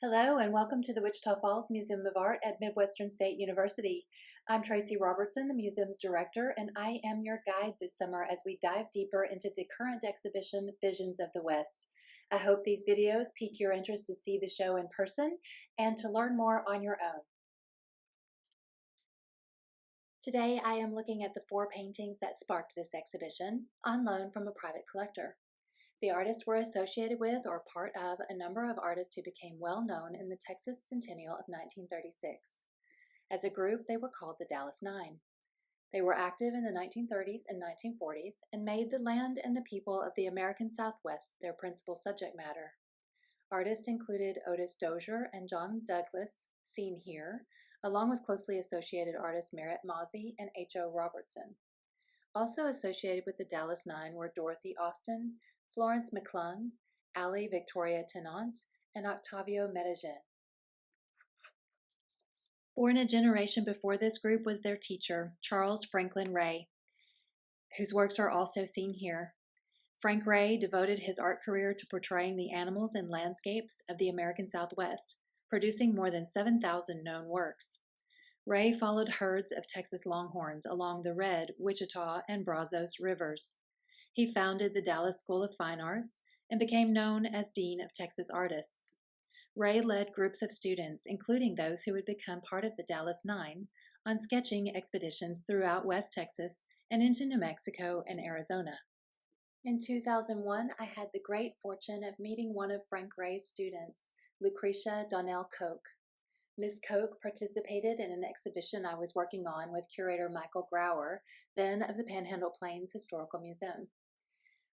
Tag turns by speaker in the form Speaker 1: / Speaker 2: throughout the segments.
Speaker 1: Hello and welcome to the Wichita Falls Museum of Art at Midwestern State University. I'm Tracee Robertson, the museum's director, and I am your guide this summer as we dive deeper into the current exhibition, Visions of the West. I hope these videos pique your interest to see the show in person and to learn more on your own. Today I am looking at the 4 paintings that sparked this exhibition, on loan from a private collector. The artists were associated with or part of a number of artists who became well known in the Texas Centennial of 1936. As a group, they were called the Dallas Nine. They were active in the 1930s and 1940s and made the land and the people of the American Southwest their principal subject matter. Artists included Otis Dozier and John Douglas, seen here, along with closely associated artists Merritt Mozzie and H.O. Robertson. Also associated with the Dallas Nine were Dorothy Austin, Florence McClung, Ali Victoria Tennant, and Octavio Medellin. Born a generation before this group was their teacher, Charles Franklin Ray, whose works are also seen here. Frank Ray devoted his art career to portraying the animals and landscapes of the American Southwest, producing more than 7,000 known works. Ray followed herds of Texas longhorns along the Red, Wichita, and Brazos rivers. He founded the Dallas School of Fine Arts and became known as Dean of Texas Artists. Ray led groups of students, including those who would become part of the Dallas Nine, on sketching expeditions throughout West Texas and into New Mexico and Arizona. In 2001, I had the great fortune of meeting one of Frank Ray's students, Lucretia Donnell Koch. Miss Koch participated in an exhibition I was working on with curator Michael Grauer, then of the Panhandle Plains Historical Museum.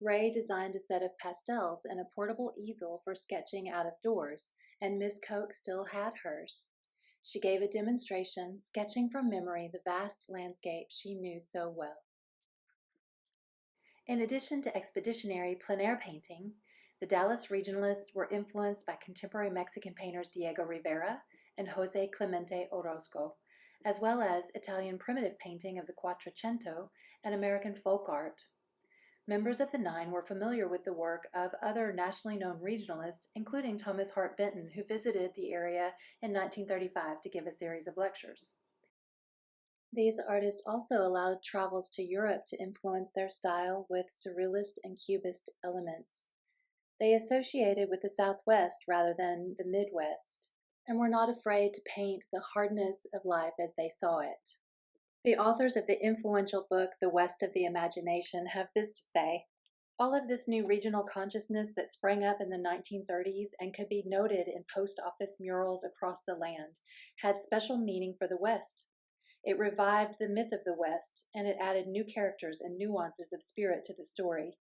Speaker 1: Ray designed a set of pastels and a portable easel for sketching out of doors, and Miss Koch still had hers. She gave a demonstration, sketching from memory the vast landscape she knew so well. In addition to expeditionary plein air painting, the Dallas regionalists were influenced by contemporary Mexican painters Diego Rivera and Jose Clemente Orozco, as well as Italian primitive painting of the Quattrocento and American folk art. Members of the Nine were familiar with the work of other nationally known regionalists, including Thomas Hart Benton, who visited the area in 1935 to give a series of lectures. These artists also allowed travels to Europe to influence their style with surrealist and cubist elements. They associated with the Southwest rather than the Midwest, and were not afraid to paint the hardness of life as they saw it. The authors of the influential book, The West of the Imagination, have this to say: all of this new regional consciousness that sprang up in the 1930s and could be noted in post office murals across the land had special meaning for the West. It revived the myth of the West, and it added new characters and nuances of spirit to the story.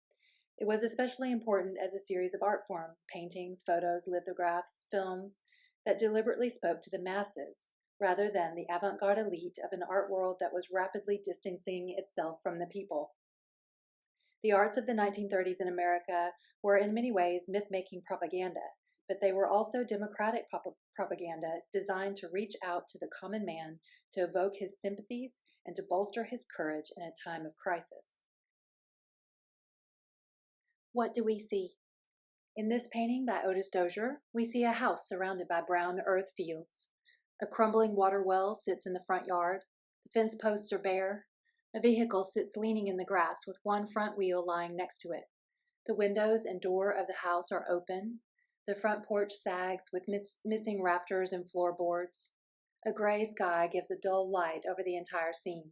Speaker 1: It was especially important as a series of art forms, paintings, photos, lithographs, films, that deliberately spoke to the masses, rather than the avant-garde elite of an art world that was rapidly distancing itself from the people. The arts of the 1930s in America were in many ways myth-making propaganda, but they were also democratic propaganda designed to reach out to the common man, to evoke his sympathies, and to bolster his courage in a time of crisis. What do we see? In this painting by Otis Dozier, we see a house surrounded by brown earth fields. A crumbling water well sits in the front yard. The fence posts are bare. A vehicle sits leaning in the grass with one front wheel lying next to it. The windows and door of the house are open. The front porch sags with missing rafters and floorboards. A gray sky gives a dull light over the entire scene.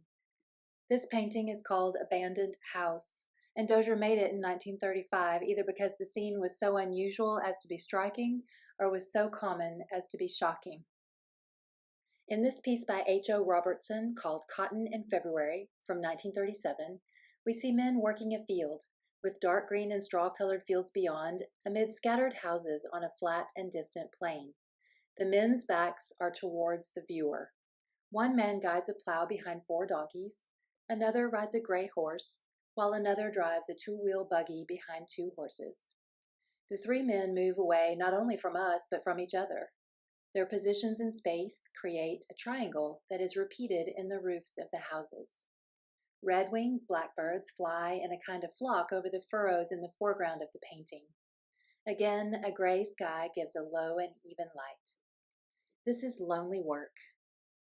Speaker 1: This painting is called Abandoned House, and Dozier made it in 1935 either because the scene was so unusual as to be striking or was so common as to be shocking. In this piece by H.O. Robertson called Cotton in February from 1937, we see men working a field, with dark green and straw-colored fields beyond, amid scattered houses on a flat and distant plain. The men's backs are towards the viewer. One man guides a plow behind 4 donkeys, another rides a gray horse, while another drives a 2-wheel buggy behind 2 horses. The 3 men move away not only from us, but from each other. Their positions in space create a triangle that is repeated in the roofs of the houses. Red-winged blackbirds fly in a kind of flock over the furrows in the foreground of the painting. Again, a gray sky gives a low and even light. This is lonely work.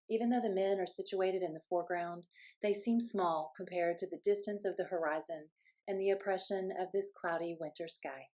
Speaker 1: Even though the men are situated in the foreground, they seem small compared to the distance of the horizon and the oppression of this cloudy winter sky.